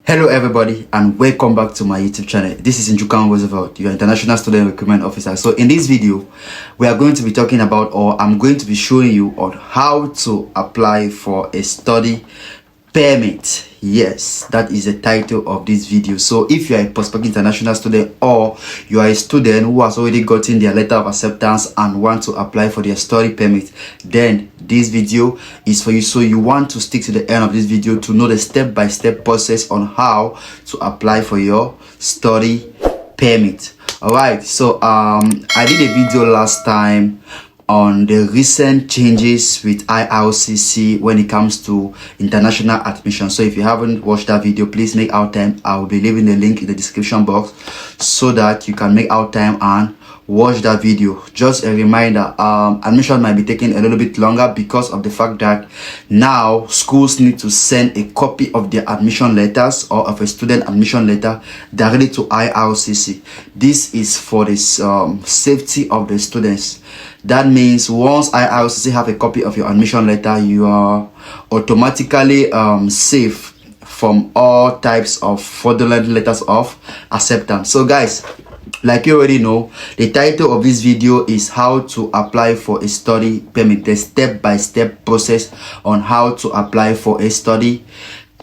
Hello everybody and welcome back to my YouTube channel. This is Njukan Roosevelt, your International Student Recruitment Officer. So in this video, we are going to be talking about, or I'm going to be showing you on how to apply for a study permit. Yes, that is the title of this video. So if you are a prospective international student or you are a student who has already gotten their letter of acceptance and want to apply for their study permit, then this video is for you. So you want to stick to the end of this video to know the step-by-step process on how to apply for your study permit. All right, so I did a video last time on the recent changes with IRCC when it comes to international admission. So if you haven't watched that video, please make out time. I will be leaving the link in the description box so that you can make out time and watch that video. Just a reminder, admission might be taking a little bit longer because of the fact that now schools need to send a copy of their admission letters or of a student admission letter directly to IRCC. This is for the safety of the students. That means once IRCC have a copy of your admission letter, you are automatically safe from all types of fraudulent letters of acceptance. So guys, like you already know, the title of this video is how to apply for a study permit, the step-by-step process on how to apply for a study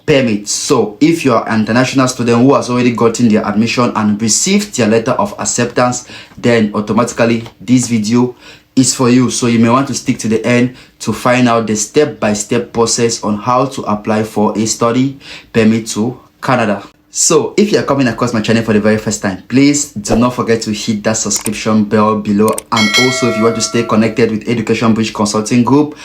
permit. So if you are an international student who has already gotten their admission and received their letter of acceptance, then automatically this video is for you. So you may want to stick to the end to find out the step-by-step process on how to apply for a study permit to Canada. So if you are coming across my channel for the very first time, please do not forget to hit that subscription bell below. And also if you want to stay connected with Education Bridge Consulting Group,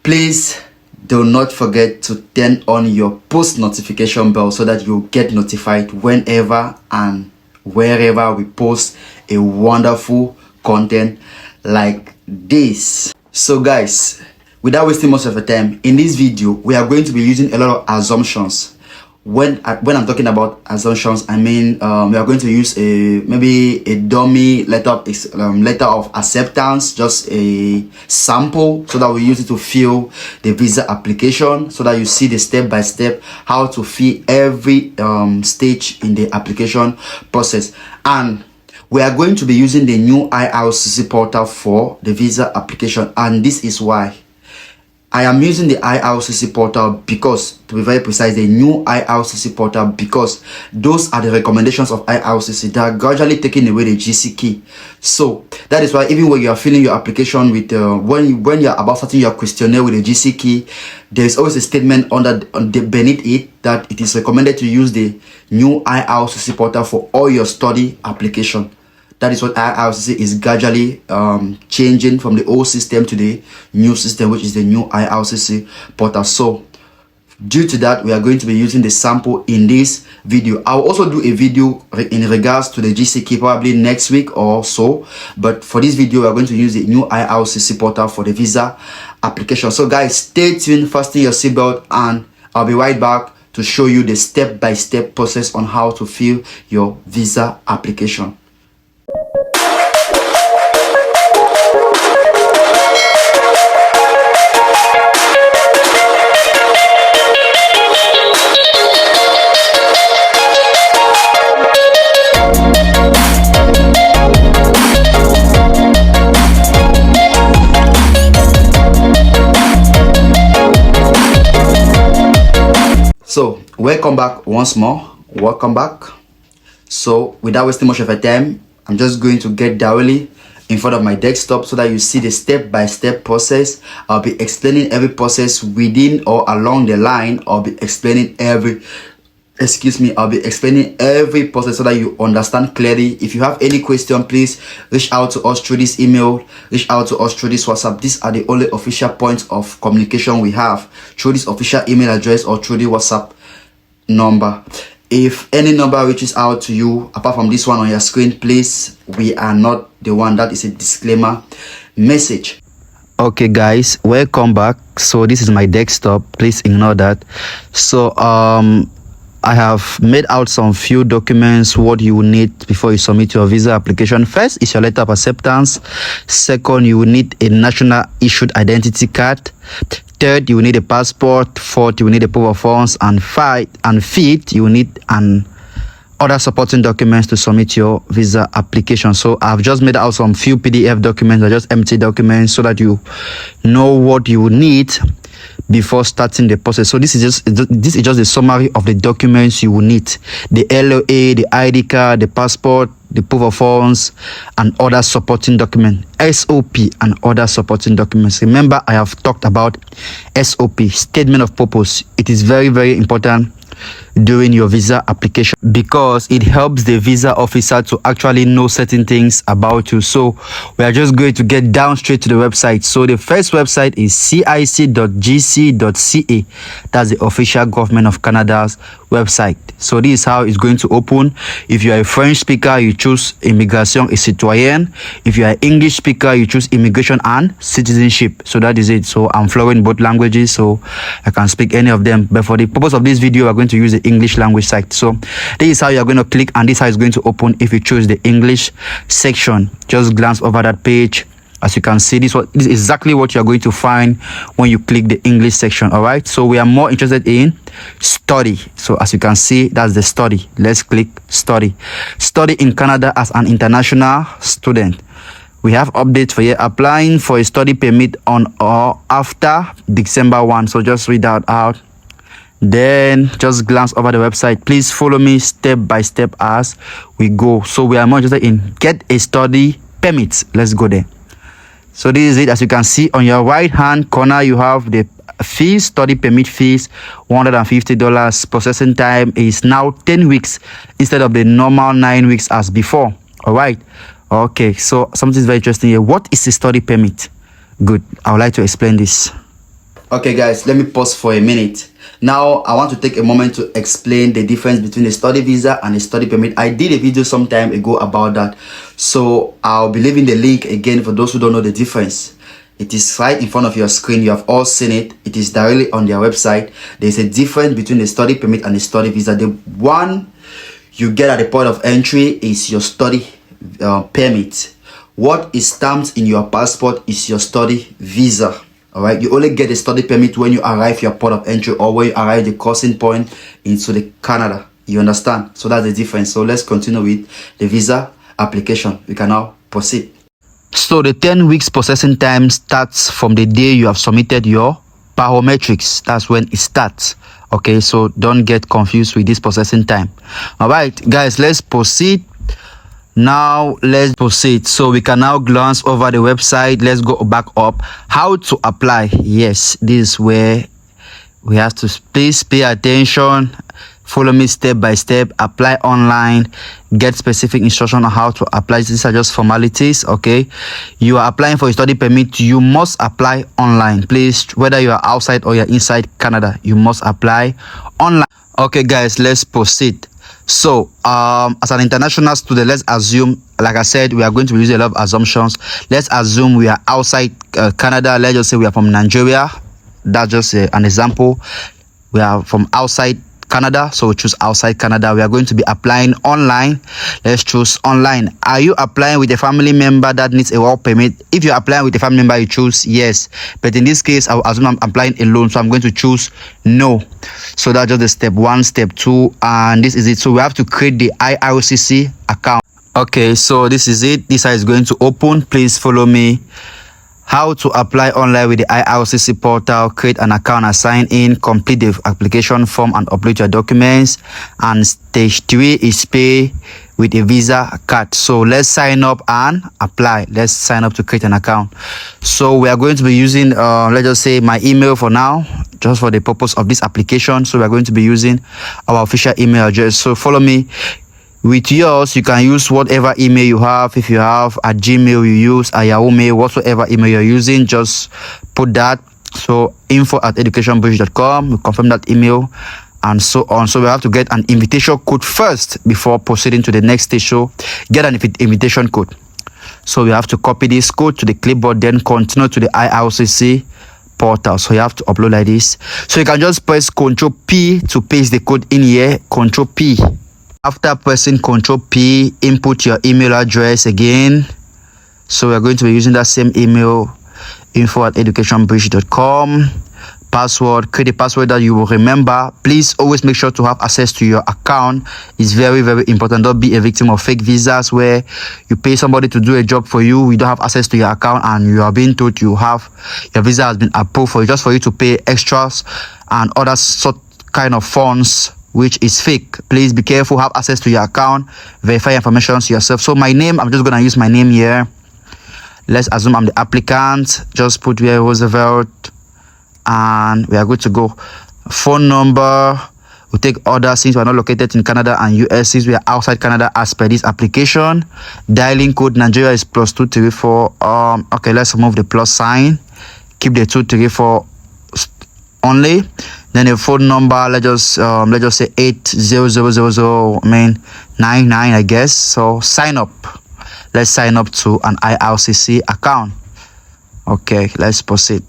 please do not forget to turn on your post notification bell so that you get notified whenever and wherever we post a wonderful content like this. So guys, without wasting much of the time, in this video we are going to be using a lot of assumptions. When I'm talking about assumptions, I mean we are going to use maybe a dummy letter of acceptance, just a sample, so that we use it to fill the visa application, so that you see the step-by-step how to fill every stage in the application process. And we are going to be using the new IRCC portal for the visa application, and this is why I am using the IRCC portal, because, to be very precise, the new IRCC portal, because those are the recommendations of IRCC that are gradually taking away the GC key. So that is why even when you are filling your application with when you are about starting your questionnaire with the GC key, there is always a statement beneath it that it is recommended to use the new IRCC portal for all your study application. That is what IRCC is gradually changing from the old system to the new system, which is the new IRCC portal. So due to that, we are going to be using the sample in this video. I'll also do a video in regards to the GC key probably next week or so, but for this video we are going to use the new IRCC portal for the visa application. So guys, stay tuned, fasten your seatbelt, and I'll be right back to show you the step-by-step process on how to fill your visa application. So welcome back once more. Welcome back. So without wasting much of your time, I'm just going to get directly in front of my desktop so that you see the step-by-step process. I'll be explaining every process within or along the line. I'll be explaining every process so that you understand clearly. If you have any question, please reach out to us through this email, reach out to us through this WhatsApp. These are the only official points of communication we have, through this official email address or through the WhatsApp number. If any number reaches out to you apart from this one on your screen, please, we are not the one. That is a disclaimer message. Okay guys, welcome back. So this is my desktop, please ignore that. So I have made out some few documents what you will need before you submit your visa application. First is your letter of acceptance. Second, you will need a national issued identity card. Third, you will need a passport. Fourth, you will need a proof of funds. And fifth, you will need other supporting documents to submit your visa application. So I've just made out some few PDF documents. They're just empty documents so that you know what you need before starting the process. So this is just a summary of the documents you will need: the LOA, the ID card, the passport, the proof of funds, and other supporting documents, SOP and other supporting documents. Remember, I have talked about SOP, statement of purpose. It is very, very important during your visa application because it helps the visa officer to actually know certain things about you. So we are just going to get down straight to the website. So the first website is cic.gc.ca. That's the official government of Canada's website. So this is how it's going to open. If you are a French speaker, you choose immigration et citoyen. If you are an English speaker, you choose immigration and citizenship. So that is it. So I'm fluent in both languages, so I can speak any of them, but for the purpose of this video, we're going to use the English language site. So this is how you're going to click, and this is how it's going to open if you choose the English section. Just glance over that page. As you can see, this is exactly what you're going to find when you click the English section. All right, so we are more interested in study. So as you can see, that's the study. Let's click study in Canada as an international student. We have updates for you. Applying for a study permit on or after December 1. So just read that out. Then just glance over the website. Please follow me step by step as we go. So we are more interested in get a study permit. Let's go there. So this is it. As you can see on your right hand corner, you have the fees, study permit fees, $150. Processing time is now 10 weeks instead of the normal 9 weeks as before. All right. Okay, so something very interesting here. What is a study permit? Good. I would like to explain this. Okay, guys, let me pause for a minute. Now, I want to take a moment to explain the difference between a study visa and a study permit. I did a video some time ago about that, so I'll be leaving the link again for those who don't know the difference. It is right in front of your screen. You have all seen it. It is directly on their website. There's a difference between a study permit and a study visa. The one you get at the point of entry is your study permit. What is stamped in your passport is your study visa. All right, you only get a study permit when you arrive your port of entry or when you arrive the crossing point into the Canada. You understand? So that's the difference. So let's continue with the visa application. We can now proceed. So the 10 weeks processing time starts from the day you have submitted your biometrics. That's when it starts. Okay, so don't get confused with this processing time. All right, guys, let's proceed. Now let's proceed. So we can now glance over the website. Let's go back up. How to apply? Yes, this is where we have to please pay attention. Follow me step by step. Apply online. Get specific instruction on how to apply. These are just formalities. Okay, you are applying for a study permit. You must apply online, please. Whether you are outside or you're inside Canada, you must apply online. Okay, guys, let's proceed. So as an international student, let's assume, like I said, we are going to use a lot of assumptions. Let's assume we are outside Canada. Let's just say we are from Nigeria. That's just an example. We are from outside Canada, so we choose outside Canada. We are going to be applying online. Let's choose online. Are you applying with a family member that needs a work permit? If you're applying with a family member, you choose yes. But in this case, I will assume I'm applying alone, so I'm going to choose no. So that's just the step 1, step 2, and this is it. So we have to create the IRCC account. Okay, so this is it. This is going to open. Please follow me. How to apply online with the IRCC portal. Create an account and sign in. Complete the application form and upload your documents. And stage 3 is pay with a visa card. So let's sign up and apply. Let's sign up to create an account. So we are going to be using let's just say my email for now, just for the purpose of this application. So we are going to be using our official email address. So follow me. With yours, you can use whatever email you have. If you have a Gmail, you use a Yahoo Mail, whatsoever email you're using, just put that. So info@educationbridge.com, we confirm that email and so on. So we have to get an invitation code first before proceeding to the next stage. So get an invitation code. So we have to copy this code to the clipboard, then continue to the IRCC portal. So you have to upload like this. So you can just press Ctrl P to paste the code in here. Ctrl P. After pressing Ctrl P, input your email address again. So we are going to be using that same email, info@educationbridge.com. Password, create a password that you will remember. Please always make sure to have access to your account. It's very, very important. Don't be a victim of fake visas where you pay somebody to do a job for you. You don't have access to your account and you are being told your visa has been approved for you, just for you to pay extras and other sort kind of funds, which is fake. Please be careful, have access to your account, verify information to yourself. So my name, I'm just gonna use my name here. Let's assume I'm the applicant. Just put here Roosevelt and we are good to go. Phone number, we'll take orders since we are not located in Canada and US, since we are outside Canada as per this application. Dialing code, Nigeria is +234. Okay, let's remove the plus sign, keep the 234 only. Then a phone number, let's just say 8000099, I guess. So sign up. Let's sign up to an IRCC account. Okay, let's proceed.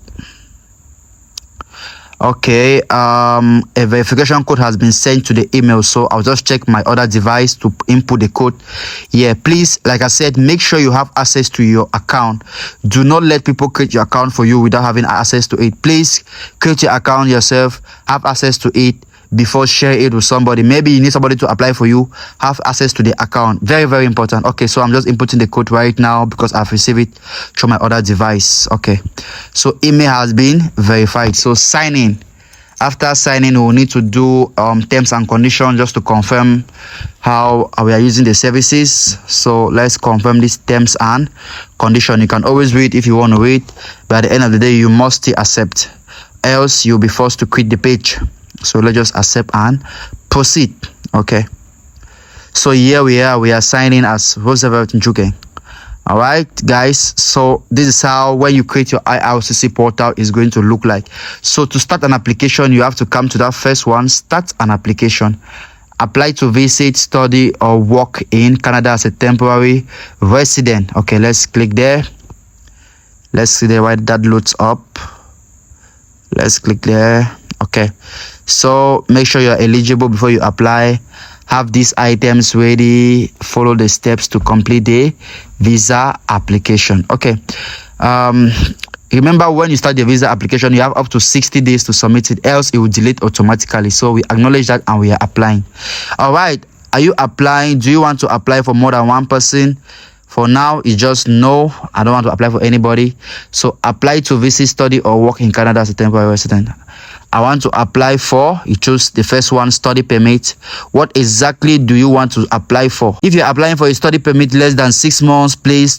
Okay, a verification code has been sent to the email, so I'll just check my other device to input the code. Yeah, please, like I said, make sure you have access to your account. Do not let people create your account for you without having access to it. Please create your account yourself, have access to it before sharing it with somebody. Maybe you need somebody to apply for you, have access to the account. Very, very important. Okay, so I'm just inputting the code right now because I've received it through my other device. Okay, so email has been verified. So sign in. After signing, we'll need to do terms and conditions just to confirm how we are using the services. So let's confirm these terms and conditions. You can always read if you want to read, but at the end of the day, you must still accept, else you'll be forced to quit the page. So let's just accept and proceed. Okay, so here we are signing as Roosevelt Njuke. All right, guys, so this is how when you create your IRCC portal is going to look like. So to start an application, you have to come to that first one, start an application. Apply to visit, study or work in Canada as a temporary resident. Okay, let's click there. Let's see there why that loads up. Let's click there. Okay, so make sure you're eligible before you apply. Have these items ready, follow the steps to complete the visa application. Okay, remember when you start the visa application, you have up to 60 days to submit it, else it will delete automatically. So we acknowledge that and we are applying. All right, are you applying? Do you want to apply for more than one person? For now, it's just no, I don't want to apply for anybody. So apply to visit, study or work in Canada as a temporary resident. I want to apply for, you choose the first one, study permit. What exactly do you want to apply for? If you're applying for a study permit less than 6 months, please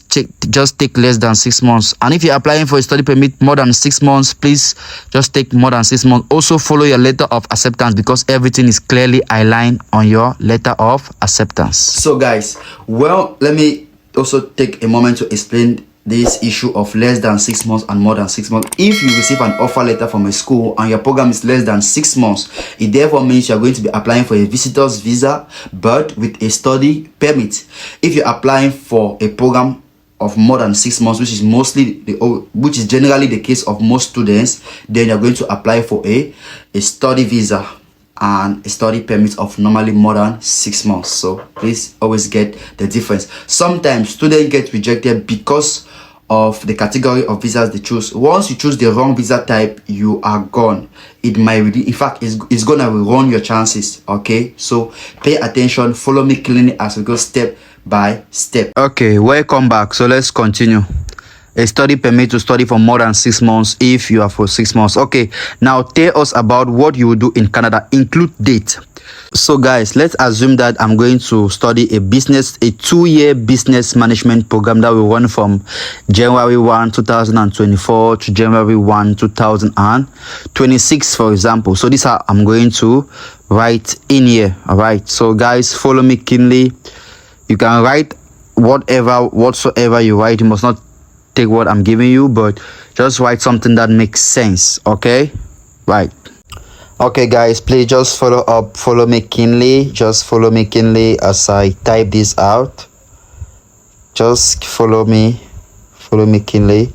just take less than 6 months. And if you're applying for a study permit more than 6 months, please just take more than 6 months. Also follow your letter of acceptance because everything is clearly aligned on your letter of acceptance. So guys, well, let me also take a moment to explain this issue of less than 6 months and more than 6 months. If you receive an offer letter from a school and your program is less than 6 months, it therefore means you are going to be applying for a visitor's visa but with a study permit. If you're applying for a program of more than 6 months, which is generally the case of most students, then you're going to apply for a study visa and a study permit of normally more than 6 months. So please always get the difference. Sometimes students get rejected because of the category of visas they choose. Once you choose the wrong visa type, you are gone. It might really, in fact, it's gonna run your chances. Okay, so pay attention, follow me clearly as we go step by step. Okay, welcome back. So let's continue. A study permit to study for more than 6 months if you are for 6 months. Okay, now tell us about what you will do in Canada, include date. So guys, let's assume that I'm going to study a 2-year business management program that will run from January 1, 2024 to January 1, 2026, for example. So this is how I'm going to write in here. All right, so guys, follow me keenly. You can write whatsoever you write. You must not take what I'm giving you, but just write something that makes sense. Okay, right. Okay guys, please just follow me keenly. Just follow me keenly as I type this out. Just follow me keenly.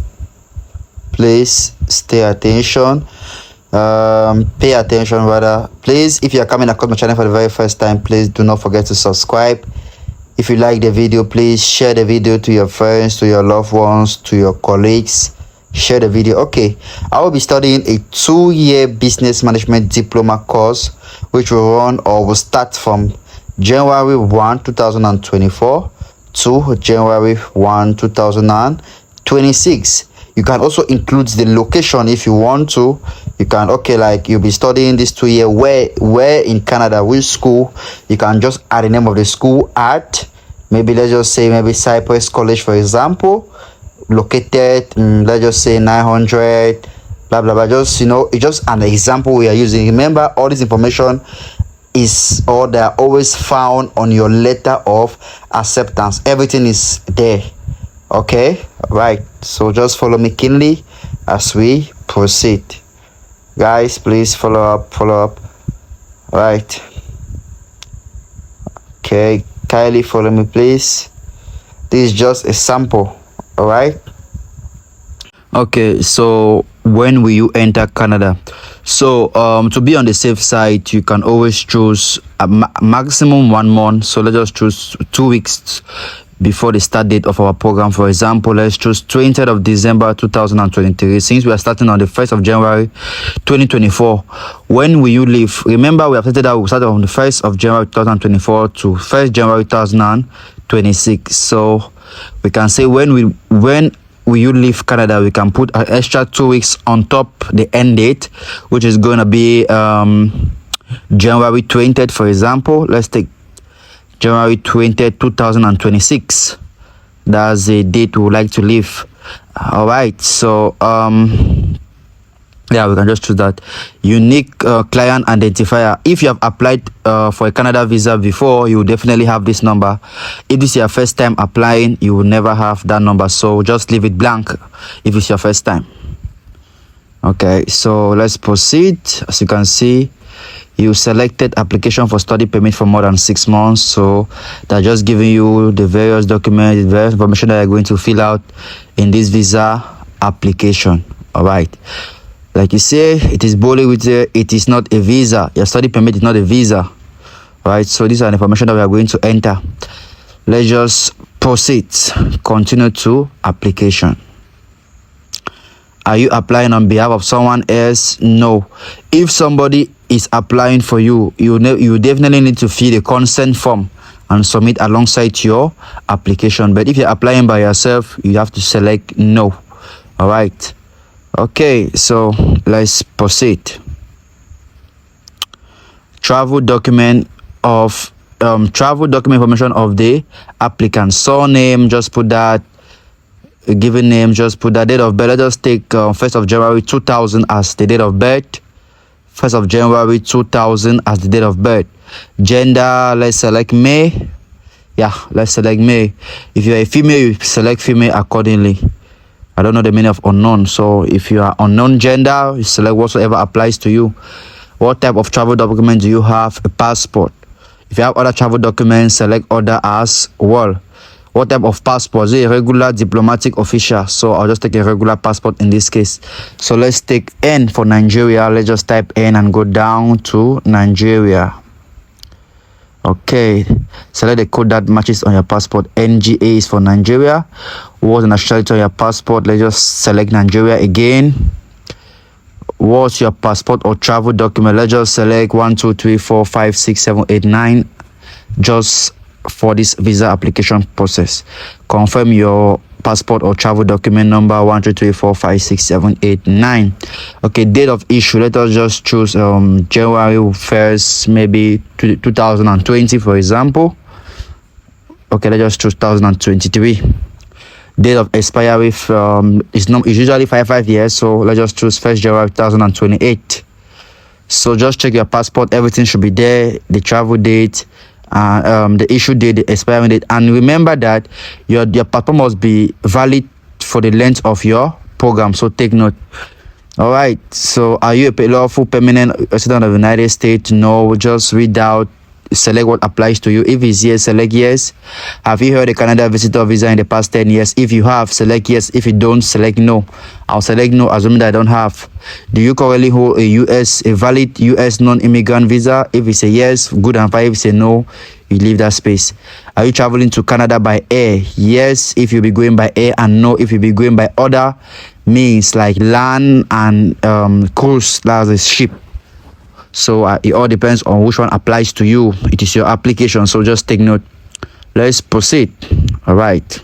please pay attention rather. Please, if you are coming across my channel for the very first time, please do not forget to subscribe. If you like the video, please share the video to your friends, to your loved ones, to your colleagues. Share the video. Okay, I will be studying a 2-year business management diploma course, which will run or will start from January 1 2024 to January 1 2026. You can also include the location if you want to. You can, okay, like you'll be studying this 2-year where in Canada, which school. You can just add the name of the school at, maybe let's just say maybe Cypress College, for example, located let's just say 900 blah blah blah. Just, you know, it's just an example we are using. Remember, all this information is, or they are always found on your letter of acceptance. Everything is there. Okay, right, so just follow me keenly as we proceed, guys. Please follow up. Right, okay, kindly follow me, please. This is just a sample. All right, okay, so when will you enter Canada? So to be on the safe side, you can always choose a maximum 1 month. So let's just choose 2 weeks before the start date of our program. For example, let's choose 20th of December 2023. Since we are starting on the 1st of January 2024, when will you leave? Remember, we have stated that we started on the 1st of January 2024 to 1st January 2026. So we can say when will you leave Canada. We can put an extra 2 weeks on top the end date, which is going to be January 20th, for example. Let's take January 20th, 2026. That's the date we would like to leave. All right, so yeah, we can just choose that. Unique client identifier. If you have applied for a Canada visa before, you will definitely have this number. If this is your first time applying, you will never have that number, so just leave it blank if it's your first time. Okay, so let's proceed. As you can see, you selected application for study permit for more than 6 months. So they're just giving you the various documents, the various information that you're going to fill out in this visa application. All right, like you say, it is boldly with it is not a visa. Your study permit is not a visa. All right, so these are the information that we are going to enter. Let's just proceed. Continue to application. Are you applying on behalf of someone else? No. If somebody is applying for you, you definitely need to fill a consent form and submit alongside your application. But if you're applying by yourself, you have to select no. All right, okay, so let's proceed. Travel document information of the applicant. Surname, just put that. Given name, just put that. Date of birth, let's just take 1st of January 2000 as the date of birth. 1st of January 2000 as the date of birth. Gender, let's select male. Yeah, let's select male. If you're a female, you select female accordingly. I don't know the meaning of unknown, so if you are unknown gender, you select whatsoever applies to you. What type of travel document do you have? A passport. If you have other travel documents, select other as well. What type of passport? Is it a regular, diplomatic, official? So I'll just take a regular passport in this case. So let's take N for Nigeria. Let's just type N and go down to Nigeria. Okay, select the code that matches on your passport. NGA is for Nigeria. What's the nationality on your passport? Let's just select Nigeria again. What's your passport or travel document? Let's just select 1, 2, 3, 4, 5, 6, 7, 8, 9. Just for this visa application process. Confirm your passport or travel document number 1, 2, 3, 4, 5, 6, 7, 8, 9. Okay, date of issue. Let us just choose January 1st, maybe 2020, for example. Okay, let's just choose 2023. Date of expiry is usually 5 years, so let's just choose 1st January 2028. So just check your passport. Everything should be there. The travel date, the issue date, the expiring date, and remember that your passport must be valid for the length of your program, so take note. All right, so are you a lawful permanent resident of the United States? No. Just read out select what applies to you. If it's yes, select yes. Have you held a Canada visitor visa in the past 10 years? If you have, select yes. If you don't, select no. I'll select no, assuming that I don't have. Do you currently hold a valid US non-immigrant visa? If it's a yes, good and fine. If it's a no, you leave that space. Are you traveling to Canada by air? Yes, if you'll be going by air, and no, if you'll be going by other means like land and cruise, that's a ship. So it all depends on which one applies to you. It is your application, so just take note. Let's proceed. All right,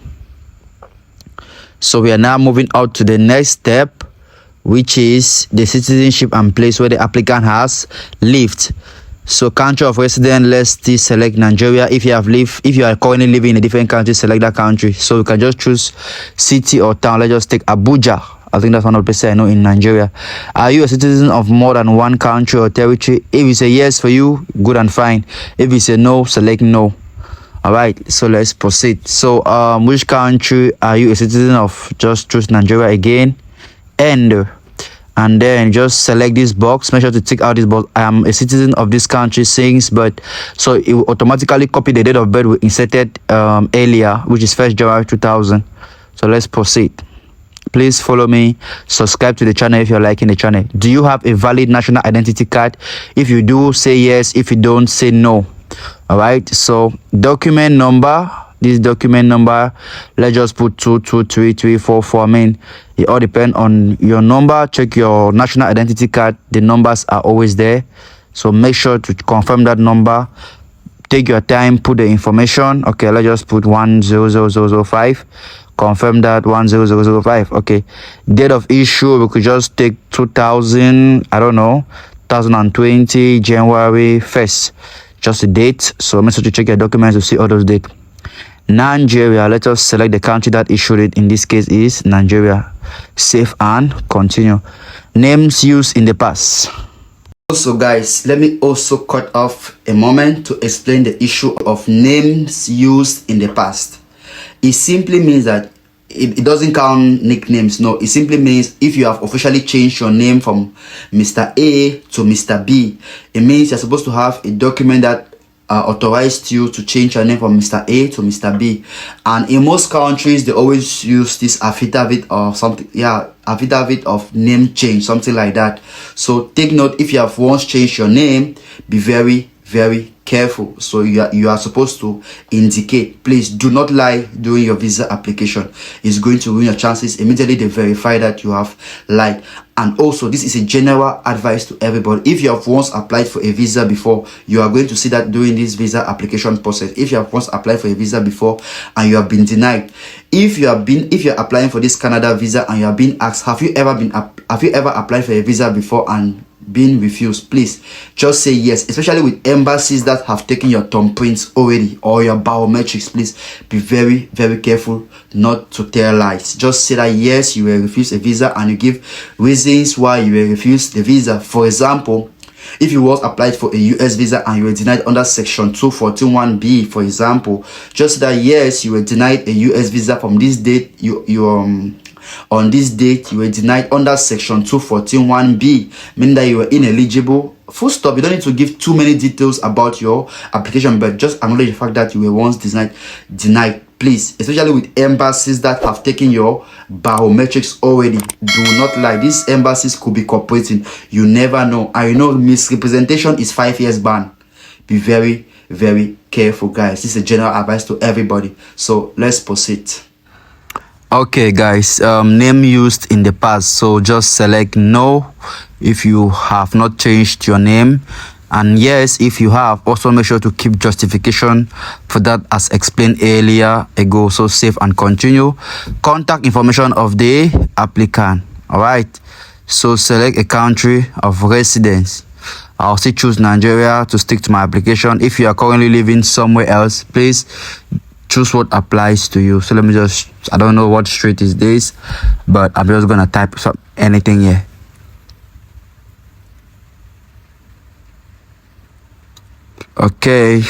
so we are now moving out to the next step, which is the citizenship and place where the applicant has lived. So country of residence, let's still select Nigeria. If you are currently living in a different country, select that country. So you can just choose city or town. Let's just take Abuja. I think that's one of the places I know in Nigeria. Are you a citizen of more than one country or territory? If it's a yes for you, good and fine. If it's a no, select no. All right, so let's proceed. So which country are you a citizen of? Just choose Nigeria again, and then just select this box. Make sure to tick out this box. I am a citizen of this country since, but so it will automatically copy the date of birth we inserted earlier, which is 1st January 2000. So let's proceed. Please follow me, subscribe to the channel if you're liking the channel. Do you have a valid national identity card? If you do, say yes. If you don't, say no. All right, so document number, this document number, let's just put 22334. I mean, it all depends on your number. Check your national identity card, the numbers are always there, so make sure to confirm that number. Take your time, put the information. Okay, let's just put 100005. Confirm that 10005. Okay, date of issue, we could just take 2000, I don't know, 2020 January 1st, just the date. So make sure to check your documents to see all those dates. Nigeria, let us select the country that issued it. In this case is Nigeria. Save and continue. Names used in the past. Also guys, let me also cut off a moment to explain the issue of names used in the past. It simply means that it doesn't count nicknames. No, it simply means if you have officially changed your name from Mr. A to Mr. B, it means you're supposed to have a document that authorized you to change your name from Mr. A to Mr. B. And in most countries, they always use this affidavit or something. Yeah, affidavit of name change, something like that. So take note, if you have once changed your name, be very, very careful. So you are supposed to indicate. Please do not lie during your visa application. It's going to ruin your chances. Immediately they verify that you have lied. And also, this is a general advice to everybody. If you have once applied for a visa before, you are going to see that during this visa application process. If you have once applied for a visa before and you have been denied, if you're applying for this Canada visa and you are being asked, have you ever applied for a visa before and being refused, please just say yes. Especially with embassies that have taken your thumbprints already or your biometrics, please be very, very careful not to tell lies. Just say that yes, you were refused a visa and you give reasons why you were refused the visa. For example, if you was applied for a US visa and you were denied under section 214(1)(b), for example, just that yes, you were denied a US visa from this date, on this date you were denied under section 214(1)(b), meaning that you were ineligible. Full stop. You don't need to give too many details about your application, but just acknowledge the fact that you were once denied. Please, especially with embassies that have taken your biometrics already, do not lie. These embassies could be cooperating. You never know. I know misrepresentation is 5 years ban. Be very, very careful, guys. This is a general advice to everybody. So let's proceed. Okay guys, name used in the past, so just select no if you have not changed your name, and yes if you have. Also make sure to keep justification for that as explained earlier ago. So save and continue. Contact information of the applicant. All right, so select a country of residence. I'll still choose Nigeria to stick to my application. If you are currently living somewhere else, please choose what applies to you. So let me just, I don't know what street is this, but I'm just gonna type anything here. Okay,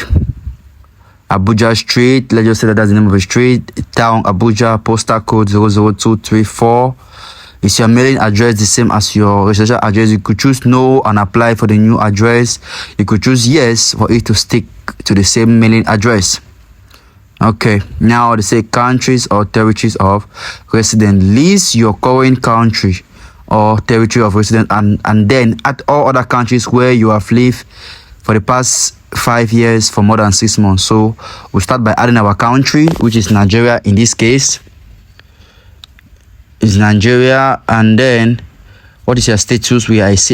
Abuja Street, let's just say that that's the name of a street. Town Abuja, postal code 00234. Is your mailing address the same as your residential address? You could choose no and apply for the new address. You could choose yes for it to stick to the same mailing address. Okay, now they say countries or territories of residence. List your current country or territory of residence, and then add all other countries where you have lived for the past 5 years for more than 6 months. So we'll start by adding our country, which is Nigeria. In this case is Nigeria. And then what is your status?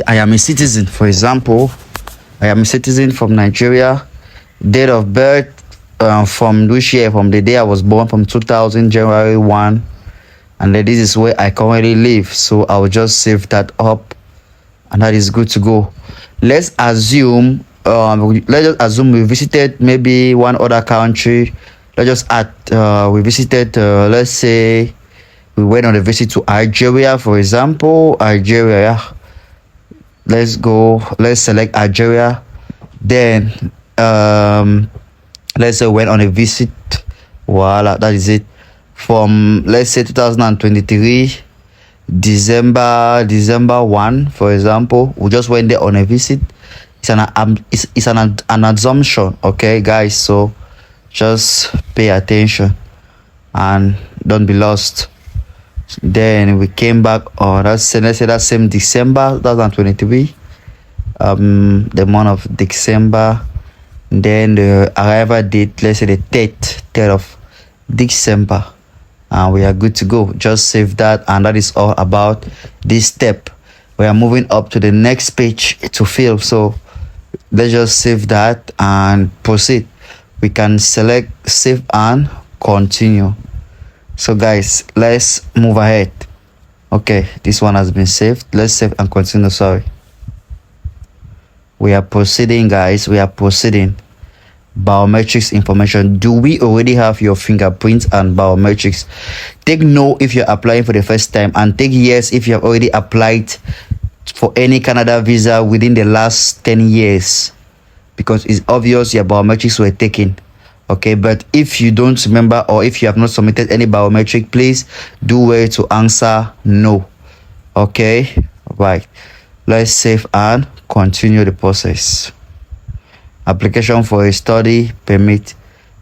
I am a citizen. For example, I am a citizen from Nigeria. Date of birth, from which year? From the day I was born, from 2000 January 1. And then this is where I currently live, so I will just save that up, and that is good to go. Let's assume we visited maybe one other country. Let's just add we visited, let's say we went on a visit to Algeria, for example. Algeria, let's select Algeria. Then let's say we went on a visit. Voila, that is it. From, let's say, 2023 December 1, for example. We just went there on a visit. It's an assumption, okay guys? So just pay attention and don't be lost. Then we came back on, let's say that same December 2023, the month of December. Then the arrival date, let's say the 3rd of December, and we are good to go. Just save that, and that is all about this step. We are moving up to the next page to fill, so let's just save that and proceed. We can select save and continue. So guys, let's move ahead. Okay, this one has been saved. Let's save and continue. Sorry, we are proceeding, guys. We are proceeding. Biometrics information. Do we already have your fingerprints and biometrics? Take no if you're applying for the first time, and take yes if you have already applied for any Canada visa within the last 10 years, because it's obvious your biometrics were taken. Okay, but if you don't remember, or if you have not submitted any biometric, please do well to answer no. Okay, right, let's save and continue the process. Application for a study permit.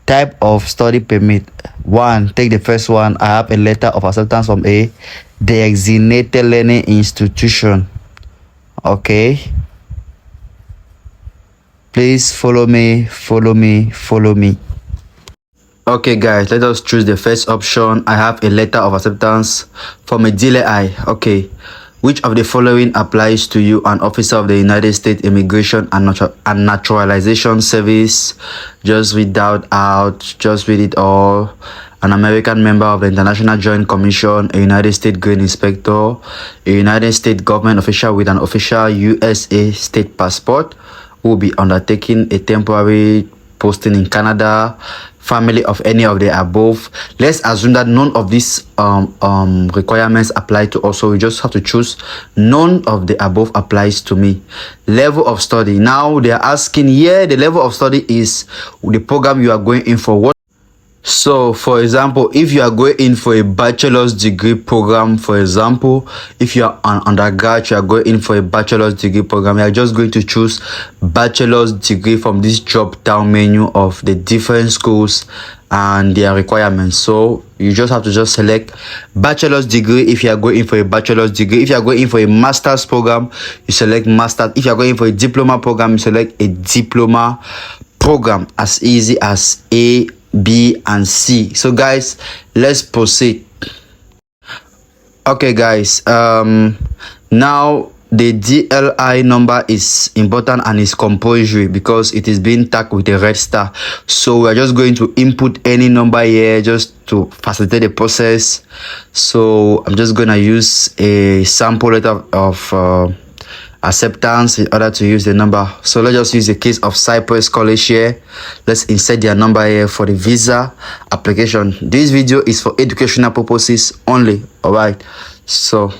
Type of study permit. 1, take the first one. I have a letter of acceptance from a designated learning institution. Okay, please follow me. Okay guys, let us choose the first option. I have a letter of acceptance from a DLI. Okay, which of the following applies to you? An officer of the United States Immigration and Naturalization Service. Just read that out. Just read it all. An American member of the International Joint Commission, a United States Grain Inspector, a United States government official with an official USA state passport who will be undertaking a temporary posting in Canada, family of any of the above. Let's assume that none of these requirements apply to us, so we just have to choose none of the above applies to me. Level of study. Now they are asking here, the level of study is the program you are going in for. What? So for example, if you are going in for a bachelor's degree program, for example, if you are an undergrad, you are going in for a bachelor's degree program, you are just going to choose bachelor's degree from this drop down menu of the different schools and their requirements. So you just have to just select bachelor's degree if you are going in for a bachelor's degree. If you are going in for a master's program, you select master's. If you are going in for a diploma program, you select a diploma program. As easy as A, B and C. So guys, let's proceed. Okay guys, now the DLI number is important and is compulsory because it is being tagged with a red star. So we're just going to input any number here just to facilitate the process. So I'm just gonna use a sample letter of acceptance in order to use the number. So let's just use the case of Cyprus College here. Let's insert their number here for the visa application. This video is for educational purposes only. All right, so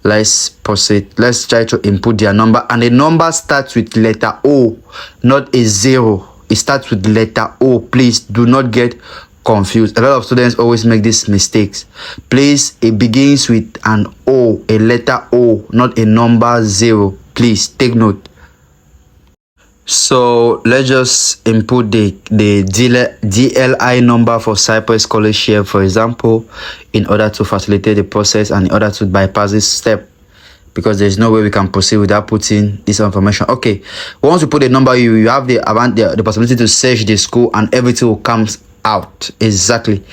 let's proceed. Let's try to input their number, and the number starts with letter O, not a 0. It starts with letter O. Please do not get confused. A lot of students always make these mistakes. Please, it begins with an O, a letter O, not a number 0. Please take note. So let's just input the DLI number for Cyprus College here, for example, in order to facilitate the process and in order to bypass this step, because there's no way we can proceed without putting this information. Okay, once you put the number, you have the possibility to search the school and everything will come out exactly.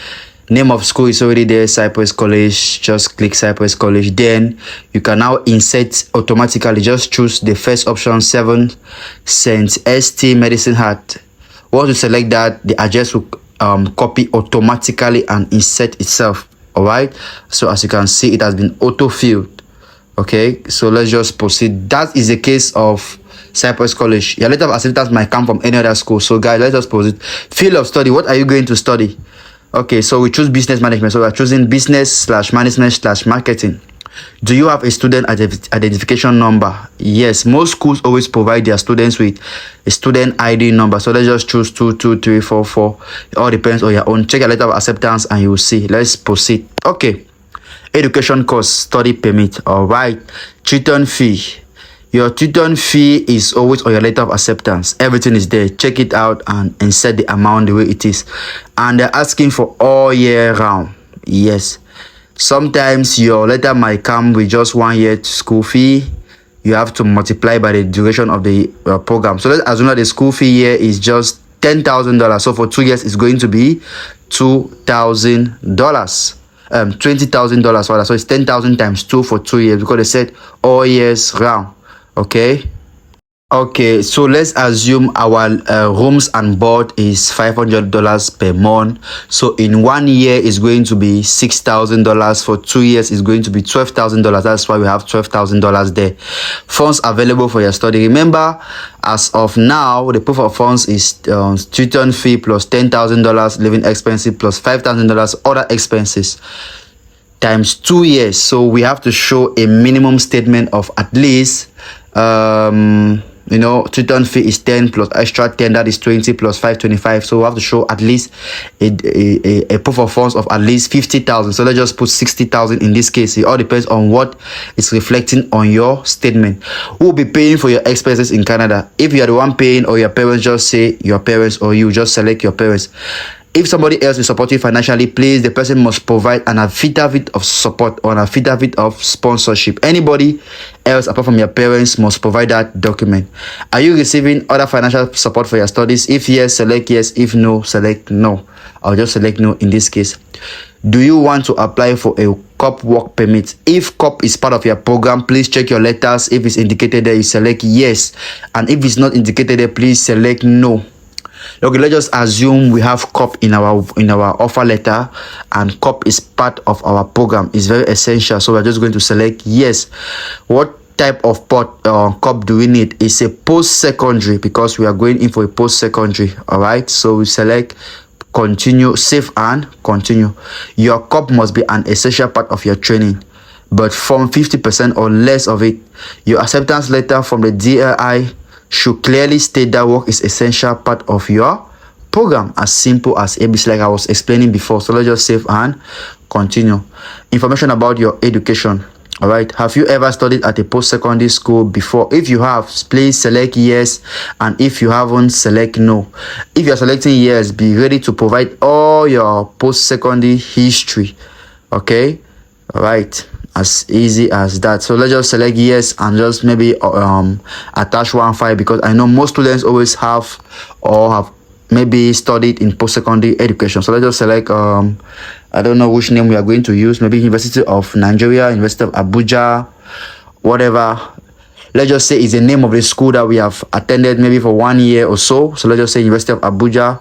Name of school is already there, Cyprus College. Just click Cyprus College. Then you can now insert automatically. Just choose the first option, 7 St. St. Medicine Hat. Once you select that, the address will copy automatically and insert itself. All right, so as you can see, it has been auto-filled. Okay, so let's just proceed. That is the case of Cyprus College. Your letter of acceptance might come from any other school. So guys, let's just proceed. Field of study, what are you going to study? Okay, so we choose business management. So we are choosing business/management/marketing. Do you have a student identification number? Yes, most schools always provide their students with a student ID number. So let's just choose 22344. It all depends on your own. Check your letter of acceptance and you will see. Let's proceed. Okay, education course, study permit. All right, tuition fee. Your tuition fee is always on your letter of acceptance. Everything is there. Check it out and insert the amount the way it is. And they're asking for all year round. Yes. Sometimes your letter might come with just 1 year school fee. You have to multiply by the duration of the program. So let's assume that the school fee here is just $10,000. So for 2 years, it's going to be $2,000. $20,000. So it's 10,000 times 2 for 2 years, because they said all years round. Okay, so let's assume our rooms and board is $500 per month. So in 1 year is going to be $6,000. For 2 years is going to be $12,000. That's why we have $12,000 there. Funds available for your study. Remember, as of now, the proof of funds is tuition fee plus $10,000, living expenses plus $5,000 other expenses, times 2 years. So we have to show a minimum statement of at least tuition fee is 10 plus extra 10, that is 20 plus 5, 25. So we have to show at least a proof of funds of at least 50,000. So let's just put 60,000 in this case. It all depends on what is reflecting on your statement. Who will be paying for your expenses in Canada? If you are the one paying, or your parents, just say your parents, or you just select your parents. If somebody else will support you financially, please, the person must provide an affidavit of support or an affidavit of sponsorship. Anybody else apart from your parents must provide that document. Are you receiving other financial support for your studies? If yes, select yes. If no, select no. I'll just select no in this case. Do you want to apply for a COP work permit? If COP is part of your program, please check your letters. If it's indicated there, you select yes. And if it's not indicated there, please select no. Okay, let's just assume we have COP in our offer letter, and COP is part of our program. It's very essential, so we're just going to select yes. What type of COP do we need? It's a post-secondary, because we are going in for a post-secondary. All right, so we select continue, save and continue. Your COP must be an essential part of your training, but form 50% or less of it. Your acceptance letter from the DLI should clearly state that work is essential part of your program. As simple as ABC, like I was explaining before. So let's just save and continue. Information about your education. All right, have you ever studied at a post-secondary school before? If you have, please select yes, and if you haven't, select no. If you're selecting yes, be ready to provide all your post-secondary history. Okay, all right, as easy as that. So let's just select yes and just maybe attach one file, because I know most students always have or have maybe studied in post-secondary education. So let's just select I don't know which name we are going to use, maybe University of Nigeria, University of Abuja, whatever. Let's just say it's the name of the school that we have attended maybe for 1 year or so. So let's just say University of Abuja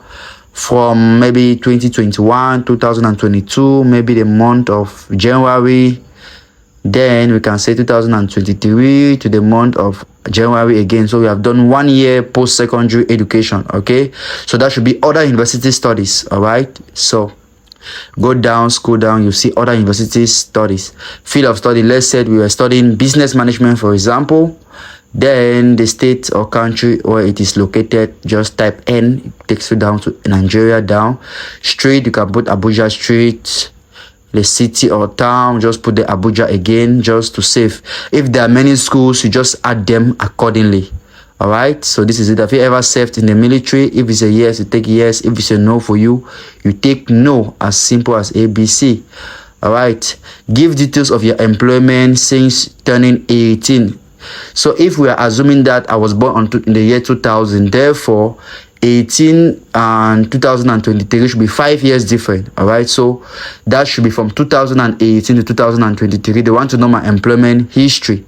from maybe 2021, 2022, maybe the month of January. Then we can say 2023 to the month of January again. So we have done 1 year post-secondary education. Okay, so that should be other university studies. All right, so go down, scroll down, you see other university studies. Field of study, let's say we were studying business management, for example. Then the state or country where it is located, just type N, it takes you down to Nigeria down. Street, you can put Abuja Street. The city or town, just put the Abuja again, just to save. If there are many schools, you just add them accordingly. All right, so this is it. Have you ever served in the military? If it's a yes, you take yes. If it's a no for you, you take no. As simple as ABC. All right, give details of your employment since turning 18. So if we are assuming that I was born in the year 2000, therefore 18 and 2023 should be 5 years different. All right, so that should be from 2018 to 2023. They want to know my employment history.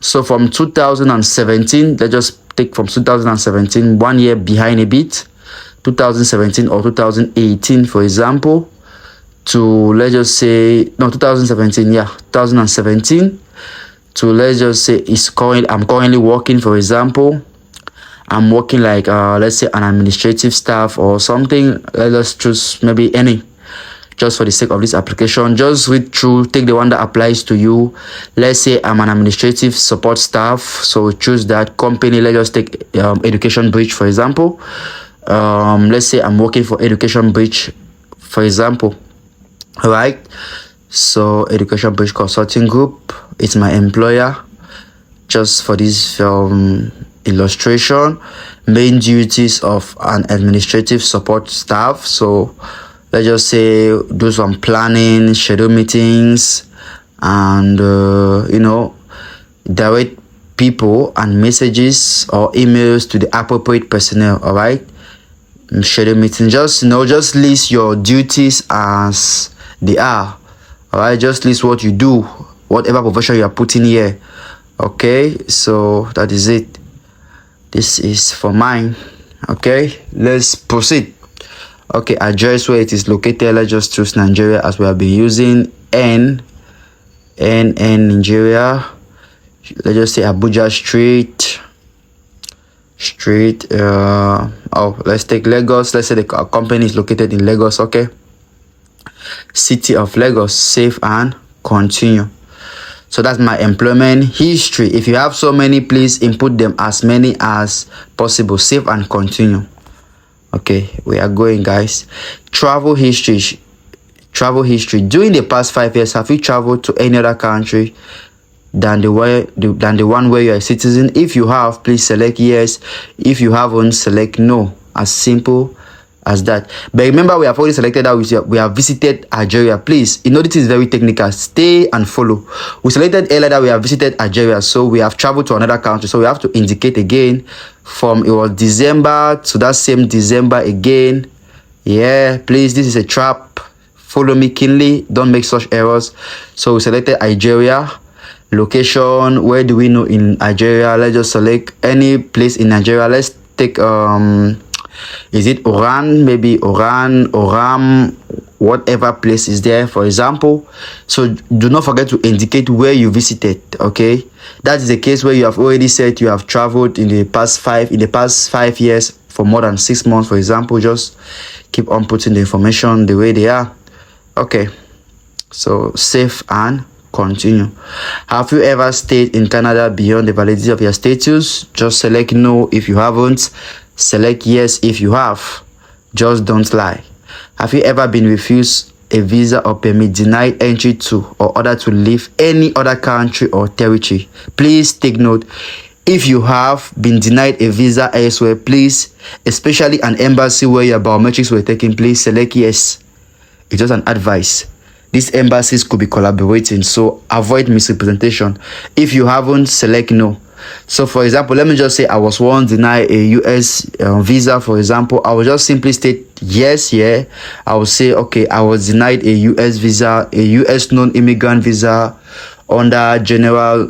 So from 2017, let's just take from 2017, 1 year behind a bit, 2017 or 2018, for example, to let's just say, no, 2017, yeah, 2017 to let's just say I'm currently working, for example. I'm working like let's say an administrative staff or something. Let's choose maybe any, just for the sake of this application. Just read through, take the one that applies to you. Let's say I'm an administrative support staff, so choose that company. Let's just take Education Bridge, for example. Let's say I'm working for Education Bridge, for example. All right, so Education Bridge Consulting Group, it's my employer. Just for this illustration, main duties of an administrative support staff. So let's just say do some planning, schedule meetings, and direct people and messages or emails to the appropriate personnel. All right, schedule meeting. Just list your duties as they are. All right, just list what you do, whatever profession you are putting here. Okay, so that is it. This is for mine. Okay, let's proceed. Okay, address where it is located. Let's just choose Nigeria as we have been using. N Nigeria. Let's just say Abuja Street. Let's take Lagos. Let's say the company is located in Lagos. Okay, city of Lagos. Save and continue. So that's my employment history. If you have so many, please input them as many as possible. Save and continue. Okay, we are going, guys. Travel history. During the past 5 years, have you traveled to any other country than the one where you are a citizen? If you have, please select yes. If you haven't, select no. As simple as that. But remember, we have already selected that we have visited Algeria. Please, this is very technical. Stay and follow. We selected earlier that we have visited Algeria, so we have traveled to another country. So we have to indicate again from it was December to that same December again. Yeah, please, this is a trap. Follow me keenly. Don't make such errors. So we selected Algeria. Location, where do we know in Algeria? Let's just select any place in Nigeria. Let's take is it Oran? Maybe Oram, whatever place is there, for example. So do not forget to indicate where you visited. Okay, that is the case where you have already said you have traveled in the past 5 years for more than 6 months, for example. Just keep on putting the information the way they are. Okay, so save and continue. Have you ever stayed in Canada beyond the validity of your status? Just select no if you haven't. Select yes if you have. Just don't lie. Have you ever been refused a visa or permit, denied entry to or order to leave any other country or territory? Please take note. If you have been denied a visa elsewhere, please, especially an embassy where your biometrics were taken, please select yes. It's just an advice. These embassies could be collaborating, so avoid misrepresentation. If you haven't, select no. So for example, let me just say I was once denied a US visa, for example. I will just simply state yes here. I will say, okay, I was denied a US visa, a US non-immigrant visa under general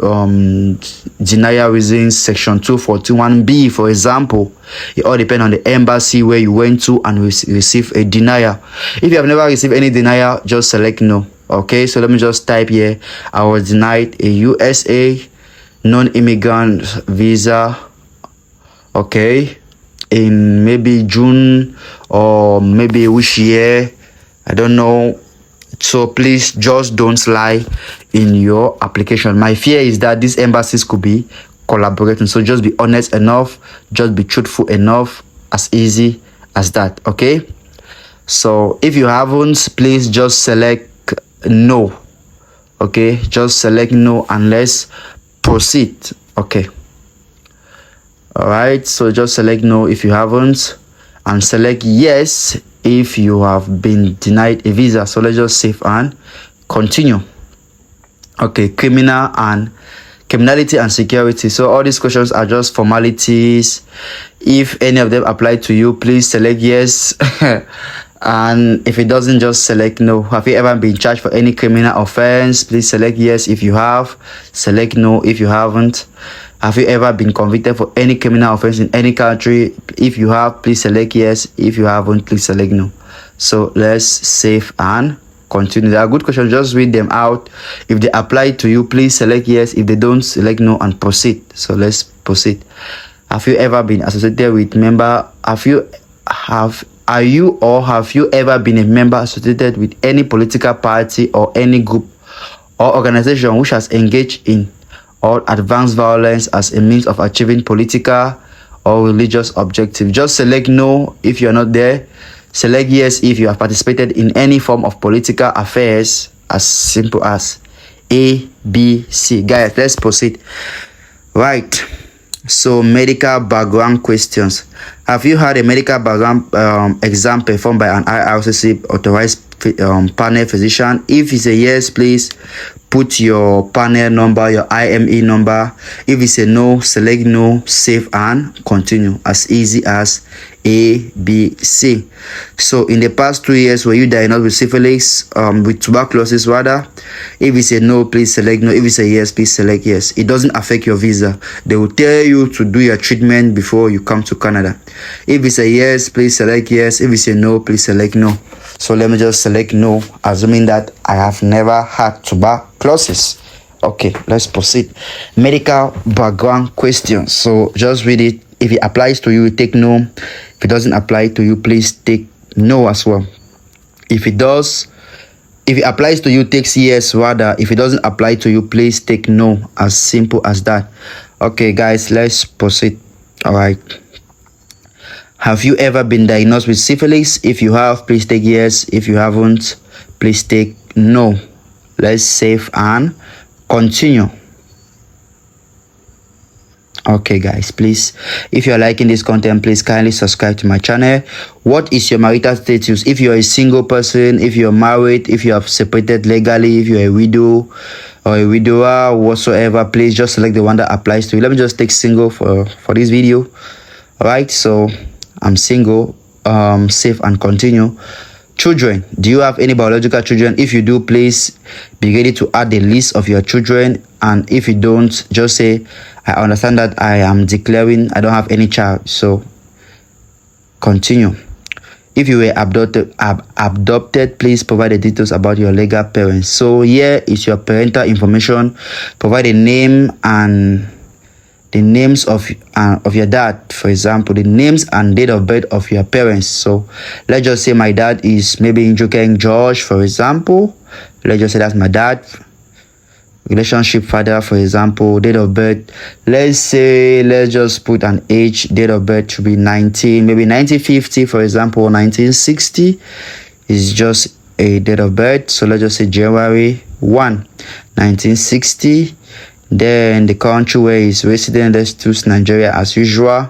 denial reasons section 241B, for example. It all depends on the embassy where you went to and receive a denial. If you have never received any denial, just select no. Okay, so let me just type here, I was denied a USA non-immigrant visa, okay, in maybe June or maybe which year, I don't know. So please just don't lie in your application. My fear is that these embassies could be collaborating. So just be honest enough, just be truthful enough, as easy as that. Okay, so if you haven't, please just select no. Okay, just select no and let's proceed. Okay, all right, so just select no if you haven't and select yes if you have been denied a visa. So let's just save and continue. Okay, criminality and security. So all these questions are just formalities. If any of them apply to you, please select yes. And if it doesn't, just select no. Have you ever been charged for any criminal offense? Please select yes if you have. Select no if you haven't. Have you ever been convicted for any criminal offense in any country? If you have, please select yes. If you haven't, please select no. So let's save and continue. They are good questions, just read them out. If they apply to you, please select yes. If they don't, select no and proceed. So let's proceed. Have you ever been associated with member? Have you ever been a member associated with any political party or any group or organization which has engaged in or advanced violence as a means of achieving political or religious objectives? Just select no if you're not there. Select yes if you have participated in any form of political affairs. As simple as A, B, C. Guys, let's proceed. Right. So medical background questions. Have you had a medical background exam performed by an IRCC authorized panel physician? If it's a yes, please put your panel number, your IME number. If it's a no, select no, save and continue. As easy as A, B, C. So in the past 2 years, were you diagnosed with syphilis, with tuberculosis rather? If it's a no, please select no. If it's a yes, please select yes. It doesn't affect your visa. They will tell you to do your treatment before you come to Canada. If it's a yes, please select yes. If it's a no, please select no. So let me just select no, assuming that I have never had tuberculosis. Okay, let's proceed. Medical background questions. So just read it. If it applies to you, take no. If it doesn't apply to you, please take no as well. If it does, if it applies to you, take yes rather. If it doesn't apply to you, please take no. As simple as that. Okay, guys, let's proceed. All right. Have you ever been diagnosed with syphilis? If you have, please take yes. If you haven't, please take no. Let's save and continue. Okay, guys, please, if you're liking this content, please kindly subscribe to my channel. What is your marital status? If you're a single person, if you're married, if you have separated legally, if you're a widow or a widower, whatsoever, please just select the one that applies to you. Let me just take single for this video. All right, so I'm single. Save and continue. Children, do you have any biological children? If you do, please be ready to add the list of your children. And if you don't, just say, I understand that I am declaring I don't have any child. So continue. If you were adopted, please provide the details about your legal parents. So here is your parental information. Provide a name and the names of your dad, for example, the names and date of birth of your parents. So let's just say my dad is maybe Njukeng George, for example. Let's just say that's my dad. Relationship father, for example, date of birth. Let's just put an age, date of birth to be 19, maybe 1950, for example, 1960 is just a date of birth. So let's just say January 1, 1960. Then the country where he's resident, let's choose Nigeria as usual.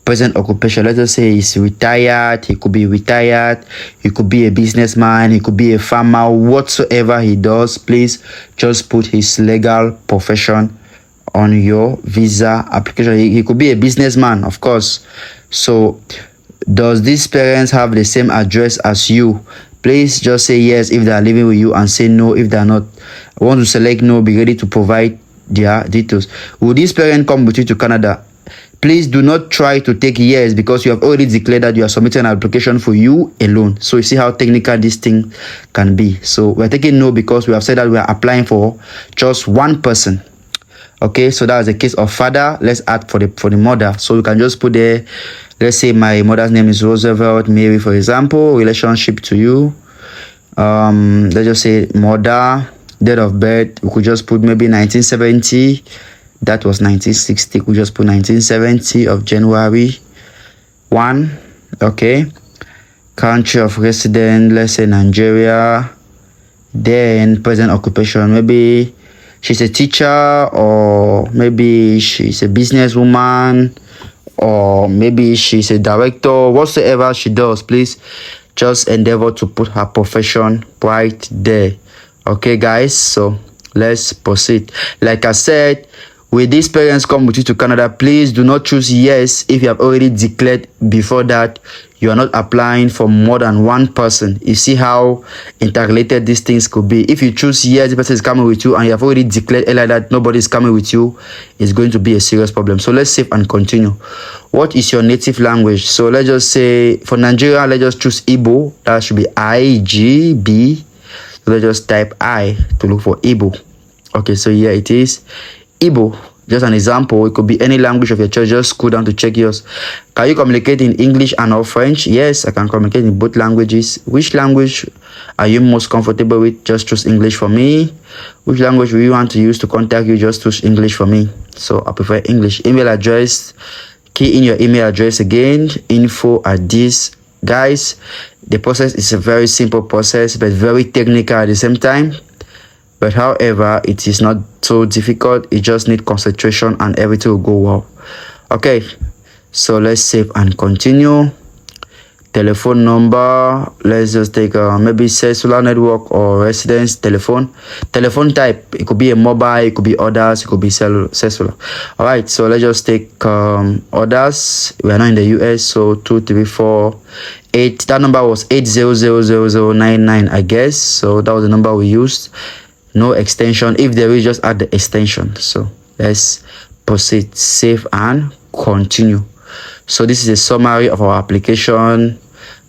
Present occupation, let's just say he's retired. He could be retired. He could be a businessman. He could be a farmer. Whatsoever he does, please just put his legal profession on your visa application. He could be a businessman, of course. So, does these parents have the same address as you? Please just say yes if they are living with you and say no if they are not. I want to select no, be ready to provide their details. Will this parent come with you to Canada? Please do not try to take yes because you have already declared that you are submitting an application for you alone. So you see how technical this thing can be. So we're taking no because we have said that we are applying for just one person. Okay, so that is the case of father. Let's add for the mother. So we can just put there, let's say my mother's name is Roosevelt Mary, for example. Relationship to you. Let's just say mother, date of birth. We could just put maybe 1970. That was 1960. We just put 1970 of January 1. Okay. Country of residence, let's say Nigeria. Then present occupation, maybe she's a teacher, or maybe she's a businesswoman, or maybe she's a director. Whatsoever she does, please just endeavor to put her profession right there. Okay guys, so let's proceed. Like I said, with these parents come with you to Canada, please do not choose yes if you have already declared before that you are not applying for more than one person. You see how interrelated these things could be. If you choose yes, the person is coming with you, and you have already declared earlier that nobody is coming with you, it's going to be a serious problem. So let's save and continue. What is your native language? So let's just say for Nigeria, let's just choose Igbo. That should be IGB. So let's just type I to look for Igbo. Okay, so here it is, Igbo. Just an example, it could be any language of your choice. Just scroll down to check yours. Can you communicate in English and or French? Yes, I can communicate in both languages. Which language are you most comfortable with? Just choose English for me. Which language will you want to use to contact you? Just choose English for me. So I prefer English. Email address, key in your email address again, info@this. Guys, the process is a very simple process, but very technical at the same time. But however, it is not so difficult. It just needs concentration and everything will go well. Okay, so let's save and continue. Telephone number, let's just take maybe cellular network or residence telephone. Telephone type, it could be a mobile, it could be others, it could be cellular. All right, so let's just take others. We are not in the US, so 2348. That number was 8000099, I guess. So that was the number we used. No extension. If there is, just add the extension. So let's proceed, save and continue. So this is a summary of our application.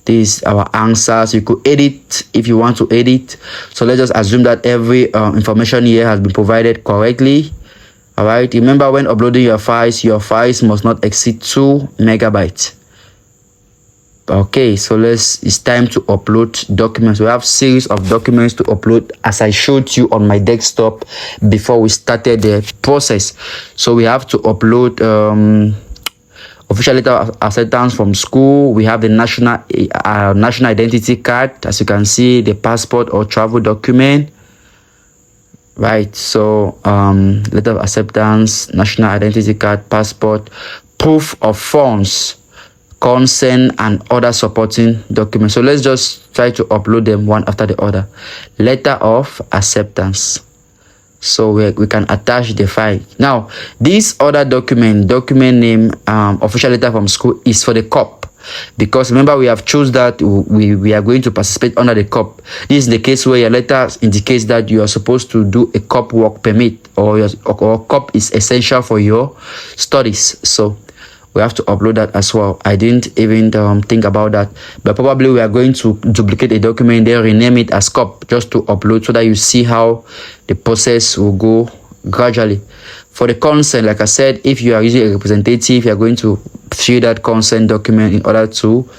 These are our answers. You could edit if you want to edit. So let's just assume that every information here has been provided correctly. All right, remember when uploading your files must not exceed 2 megabytes. Okay, so it's time to upload documents. We have series of documents to upload, as I showed you on my desktop before we started the process. So we have to upload official letter of acceptance from school. We have the national identity card, as you can see, the passport or travel document. Right, so letter of acceptance, national identity card, passport, proof of funds, consent, and other supporting documents. So let's just try to upload them one after the other. Letter of acceptance. So we can attach the file. Now, this other document name, official letter from school, is for the COP. Because remember, we have chosen that we are going to participate under the COP. This is the case where your letter indicates that you are supposed to do a COP work permit, or COP is essential for your studies. So we have to upload that as well. I didn't even think about that, but probably we are going to duplicate a document, then rename it as COP just to upload, so that you see how the process will go gradually. For the consent, like I said, if you are using a representative, you are going to fill that consent document in order to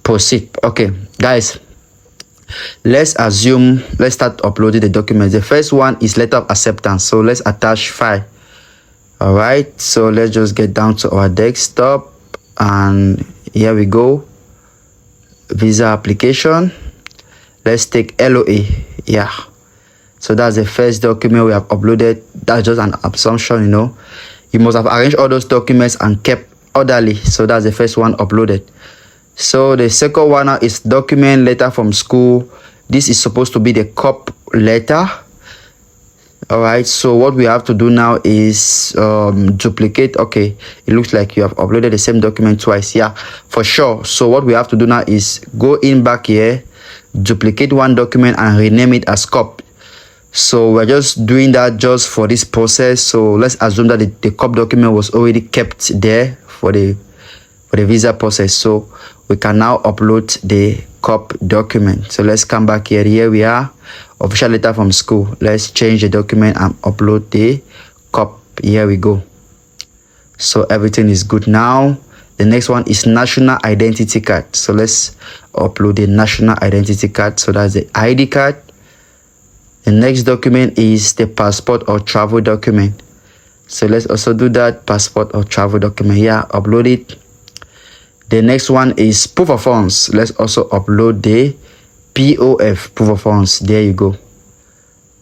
proceed. Okay, guys, let's start uploading the documents. The first one is letter of acceptance. So let's attach file. All right, so let's just get down to our desktop, and here we go. Visa application. Let's take LOA. Yeah, so that's the first document we have uploaded. That's just an assumption, you know. You must have arranged all those documents and kept orderly. So that's the first one uploaded. So the second one now is document letter from school. This is supposed to be the COP letter. All right, so what we have to do now is duplicate. Okay, it looks like you have uploaded the same document twice. Yeah, for sure. So what we have to do now is go in back here, duplicate one document and rename it as COP. So we're just doing that just for this process. So let's assume that the COP document was already kept there for the visa process. So we can now upload the COP document. So let's come back here. Here we are, official letter from school. Let's change the document and upload the COP. Here we go. So everything is good now. The next one is national identity card. So let's upload the national identity card. So that's the ID card. The next document is the passport or travel document. So let's also do that. Passport or travel document. Yeah, upload it. The next one is proof of funds. Let's also upload the POF, proof of funds. There you go.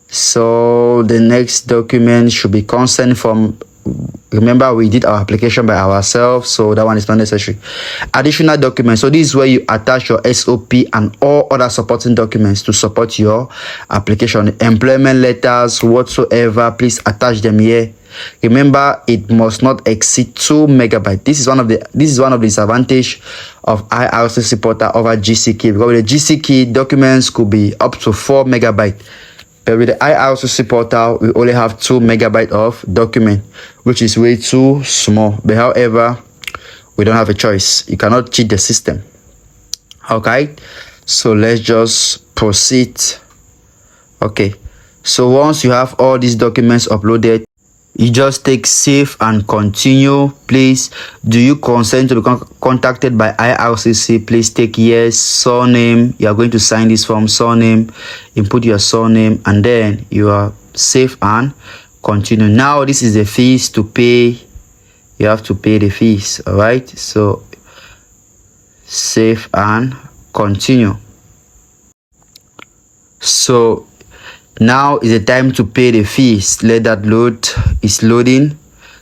So the next document should be consent from, remember we did our application by ourselves, so that one is not necessary. Additional documents. So this is where you attach your SOP and all other supporting documents to support your application. Employment letters whatsoever, please attach them here. Remember, it must not exceed 2 megabytes. This is one of the disadvantage of IRCC portal over GCK, because with the GCK documents could be up to 4 megabytes. But with the IRCC portal, we only have 2 megabytes of document, which is way too small. But however, we don't have a choice. You cannot cheat the system. Okay, so let's just proceed. Okay, so once you have all these documents uploaded, you just take save and continue. Please, do you consent to be contacted by IRCC? Please take yes. Surname, you are going to sign this form. Surname, input your surname, and then you are save and continue. Now this is the fees to pay. You have to pay the fees. All right, so save and continue. So now is the time to pay the fees. Let that load. Is loading.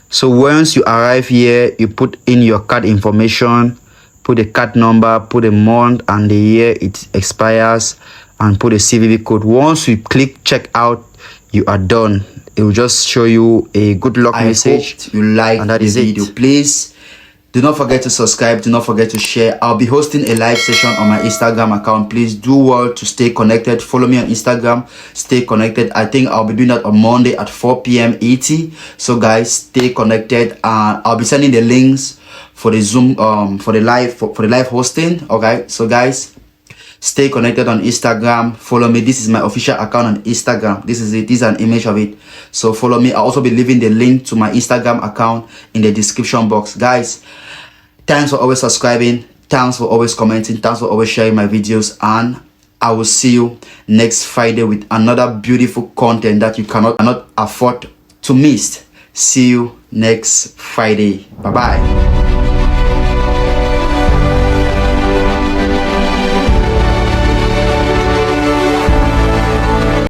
So once you arrive here, you put in your card information, put the card number, put the month and the year it expires, and put the CVV code. Once you click check out, you are done. It will just show you a good luck message. Hope you like and that the is video. it. Please do not forget to subscribe. Do not forget to share. I'll be hosting a live session on my Instagram account. Please do well to stay connected. Follow me on Instagram. Stay connected. I think I'll be doing that on Monday at 4 p.m. ET. So guys, stay connected. I'll be sending the links for the Zoom for the live hosting. Okay, so guys, stay connected on Instagram. Follow me. This is my official account on Instagram. This is it. This is an image of it. So follow me. I'll also be leaving the link to my Instagram account in the description box. Guys, thanks for always subscribing. Thanks for always commenting. Thanks for always sharing my videos. And I will see you next Friday with another beautiful content that you cannot afford to miss. See you next Friday. Bye-bye.